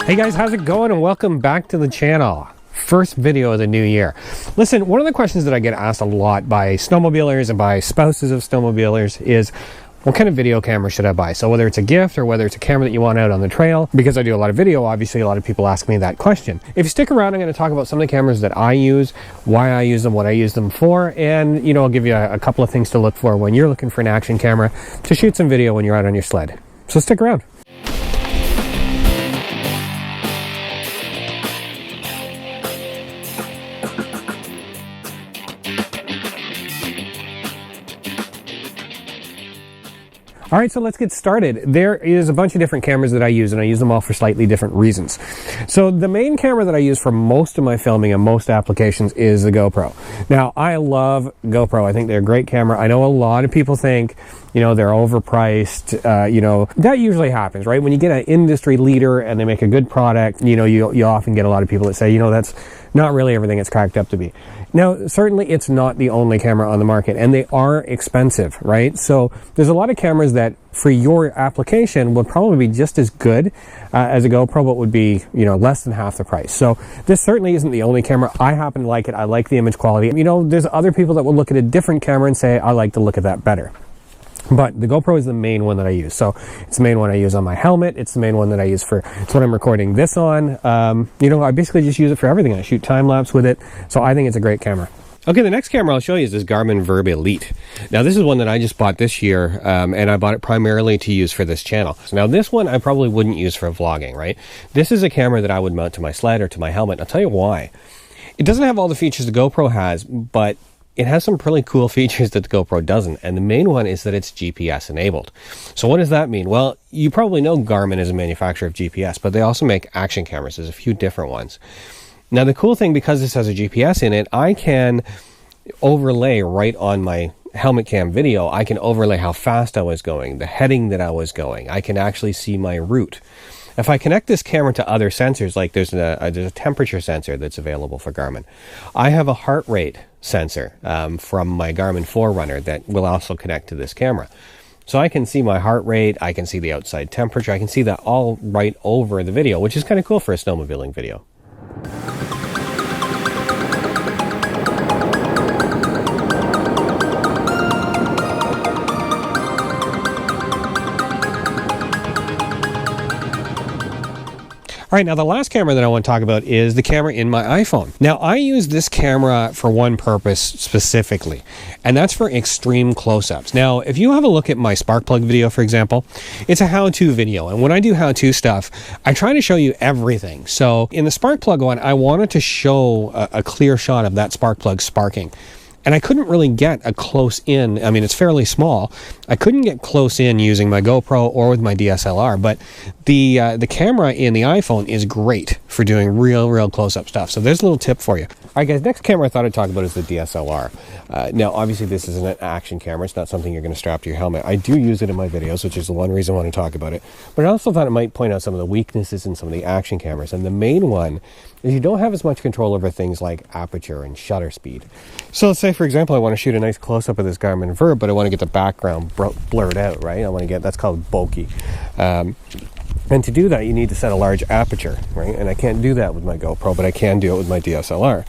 Hey guys, how's it going? And welcome back to the channel. First video of the new year. Listen, one of the questions that I get asked a lot by snowmobilers and by spouses of snowmobilers is, what kind of video camera should I buy? So whether it's a gift or whether it's a camera that you want out on the trail, because I do a lot of video, obviously a lot of people ask me that question. If you stick around, I'm going to talk about some of the cameras that I use, why I use them, what I use them for, and I'll give you a couple of things to look for when you're looking for an action camera to shoot some video when you're out on your sled. So stick around. All right, so let's get started. There is a bunch of different cameras that I use, and I use them all for slightly different reasons. So the main camera that I use for most of my filming and most applications is the GoPro. Now, I love GoPro. I think they're a great camera. I know a lot of people think, they're overpriced. That usually happens, right? When you get an industry leader and they make a good product, you often get a lot of people that say, that's not really everything it's cracked up to be. Now, certainly it's not the only camera on the market, and they are expensive, right? So there's a lot of cameras that for your application would probably be just as good as a GoPro, but would be, less than half the price. So this certainly isn't the only camera. I happen to like it. I like the image quality. There's other people that will look at a different camera and say, I like to look at that better. But the GoPro is the main one that I use. So it's the main one I use on my helmet. It's the main one that I use it's what I'm recording this on. I basically just use it for everything. I shoot time lapse with it. So I think it's a great camera. Okay, the next camera I'll show you is this Garmin Verb Elite. Now this is one that I just bought this year, and I bought it primarily to use for this channel. So now this one I probably wouldn't use for vlogging, right? This is a camera that I would mount to my sled or to my helmet. I'll tell you why. It doesn't have all the features the GoPro has, but it has some really cool features that the GoPro doesn't, and the main one is that it's GPS enabled. So what does that mean? Well, you probably know Garmin is a manufacturer of GPS, but they also make action cameras. There's a few different ones. Now the cool thing, because this has a GPS in it, I can overlay right on my helmet cam video. I can overlay how fast I was going, the heading that I was going. I can actually see my route. If I connect this camera to other sensors, like there's a temperature sensor that's available for Garmin. I have a heart rate sensor from my Garmin Forerunner that will also connect to this camera. So I can see my heart rate, I can see the outside temperature, I can see that all right over the video, which is kind of cool for a snowmobiling video. All right, now the last camera that I want to talk about is the camera in my iPhone. Now, I use this camera for one purpose specifically, and that's for extreme close-ups. Now, if you have a look at my spark plug video, for example, it's a how-to video, and when I do how-to stuff, I try to show you everything. So in the spark plug one, I wanted to show a clear shot of that spark plug sparking. And I couldn't really get a close in. I mean, it's fairly small. I couldn't get close in using my GoPro or with my DSLR, but the camera in the iPhone is great for doing real close-up stuff. So there's a little tip for you. All right, guys, next camera I thought I'd talk about is the DSLR. Now, obviously, this isn't an action camera. It's not something you're going to strap to your helmet. I do use it in my videos, which is the one reason I want to talk about it. But I also thought it might point out some of the weaknesses in some of the action cameras. And the main one is you don't have as much control over things like aperture and shutter speed. So let's say, for example, I want to shoot a nice close-up of this Garmin Verb, but I want to get the background blurred out, right? That's called bokeh. And to do that, you need to set a large aperture, right? And I can't do that with my GoPro, but I can do it with my DSLR.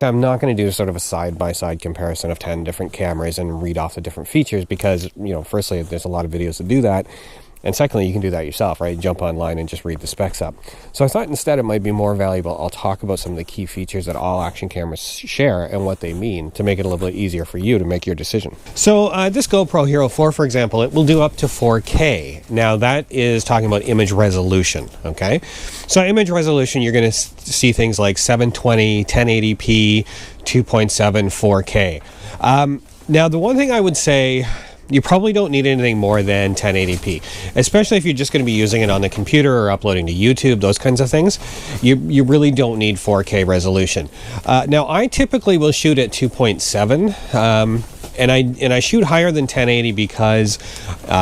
I'm not going to do sort of a side-by-side comparison of 10 different cameras and read off the different features because, firstly, there's a lot of videos that do that. And secondly, you can do that yourself, right? Jump online and just read the specs up. So I thought instead it might be more valuable. I'll talk about some of the key features that all action cameras share and what they mean to make it a little bit easier for you to make your decision. So this GoPro Hero 4, for example, it will do up to 4K. Now that is talking about image resolution, okay? So image resolution, you're going to see things like 720, 1080p, 2.7, 4K. Now the one thing I would say, you probably don't need anything more than 1080p, especially if you're just going to be using it on the computer or uploading to YouTube, those kinds of things. You really don't need 4K resolution. Now, I typically will shoot at 2.7. And I shoot higher than 1080 because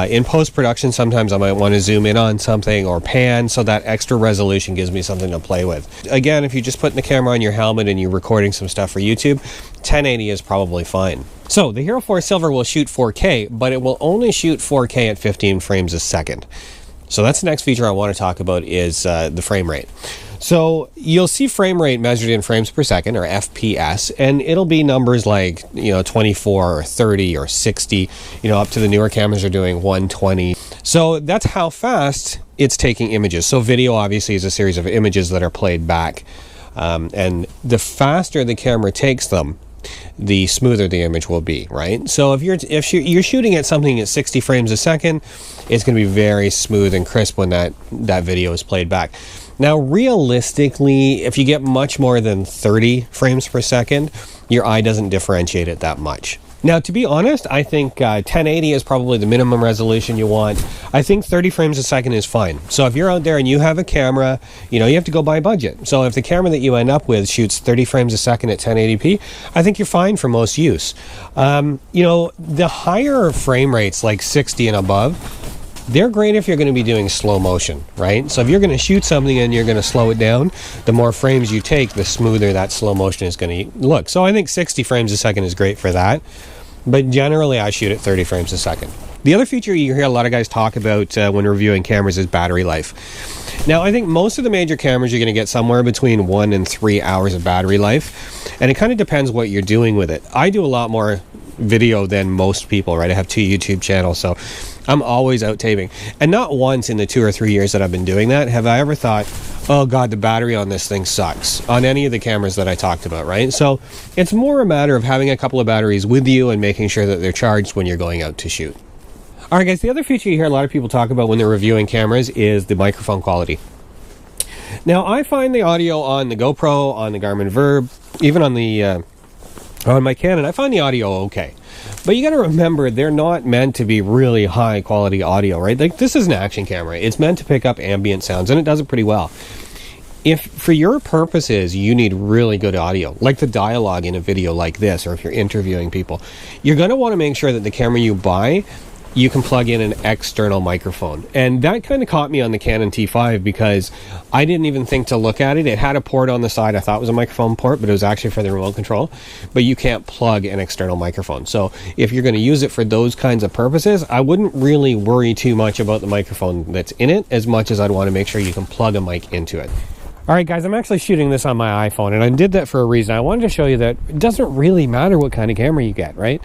in post-production sometimes I might want to zoom in on something or pan, so that extra resolution gives me something to play with. Again, if you're just putting the camera on your helmet and you're recording some stuff for YouTube, 1080 is probably fine. So the Hero 4 Silver will shoot 4K, but it will only shoot 4K at 15 frames a second. So that's the next feature I want to talk about, is the frame rate. So you'll see frame rate measured in frames per second, or FPS, and it'll be numbers like, 24 or 30 or 60, up to the newer cameras are doing 120. So that's how fast it's taking images. So video obviously is a series of images that are played back. And the faster the camera takes them, the smoother the image will be, right? So if you're shooting at something at 60 frames a second, it's going to be very smooth and crisp when that video is played back. Now, realistically, if you get much more than 30 frames per second, your eye doesn't differentiate it that much. Now, to be honest, I think 1080 is probably the minimum resolution you want. I think 30 frames a second is fine. So if you're out there and you have a camera, you have to go by budget. So if the camera that you end up with shoots 30 frames a second at 1080p, I think you're fine for most use. The higher frame rates, like 60 and above, they're great if you're going to be doing slow motion, right? So if you're going to shoot something and you're going to slow it down, the more frames you take, the smoother that slow motion is going to look. So I think 60 frames a second is great for that. But generally, I shoot at 30 frames a second. The other feature you hear a lot of guys talk about when reviewing cameras is battery life. Now, I think most of the major cameras, you're going to get somewhere between 1 and 3 hours of battery life. And it kind of depends what you're doing with it. I do a lot more video than most people, right? I have 2 YouTube channels, so I'm always out taping. And not once in the 2 or 3 years that I've been doing that have I ever thought, oh God, the battery on this thing sucks, on any of the cameras that I talked about, right? So it's more a matter of having a couple of batteries with you and making sure that they're charged when you're going out to shoot. All right, guys, the other feature you hear a lot of people talk about when they're reviewing cameras is the microphone quality. Now, I find the audio on the GoPro, on the Garmin Verb, even on the on my Canon, I find the audio okay. But you got to remember, they're not meant to be really high quality audio, right? Like, this is an action camera. It's meant to pick up ambient sounds, and it does it pretty well. If for your purposes you need really good audio, like the dialogue in a video like this, or if you're interviewing people, you're going to want to make sure that the camera you buy, you can plug in an external microphone. And that kind of caught me on the Canon T5 because I didn't even think to look at it. It had a port on the side I thought was a microphone port, but it was actually for the remote control. But you can't plug an external microphone. So if you're going to use it for those kinds of purposes, I wouldn't really worry too much about the microphone that's in it, as much as I'd want to make sure you can plug a mic into it. All right, guys, I'm actually shooting this on my iPhone, and I did that for a reason. I wanted to show you that it doesn't really matter what kind of camera you get, right?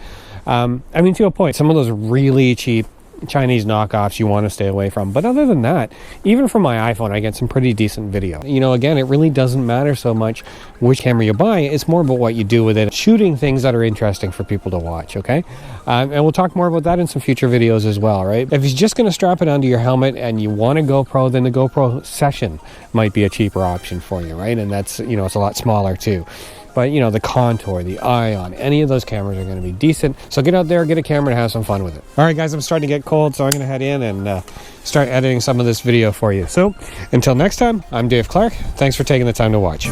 I mean, to a point, some of those really cheap Chinese knockoffs you want to stay away from. But other than that, even from my iPhone, I get some pretty decent video. Again, it really doesn't matter so much which camera you buy. It's more about what you do with it. Shooting things that are interesting for people to watch, okay? And we'll talk more about that in some future videos as well, right? If you're just going to strap it onto your helmet and you want a GoPro, then the GoPro Session might be a cheaper option for you, right? And that's, it's a lot smaller too. But, the Contour, the Ion, any of those cameras are going to be decent. So get out there, get a camera, and have some fun with it. All right, guys, I'm starting to get cold, so I'm going to head in and start editing some of this video for you. So until next time, I'm Dave Clark. Thanks for taking the time to watch.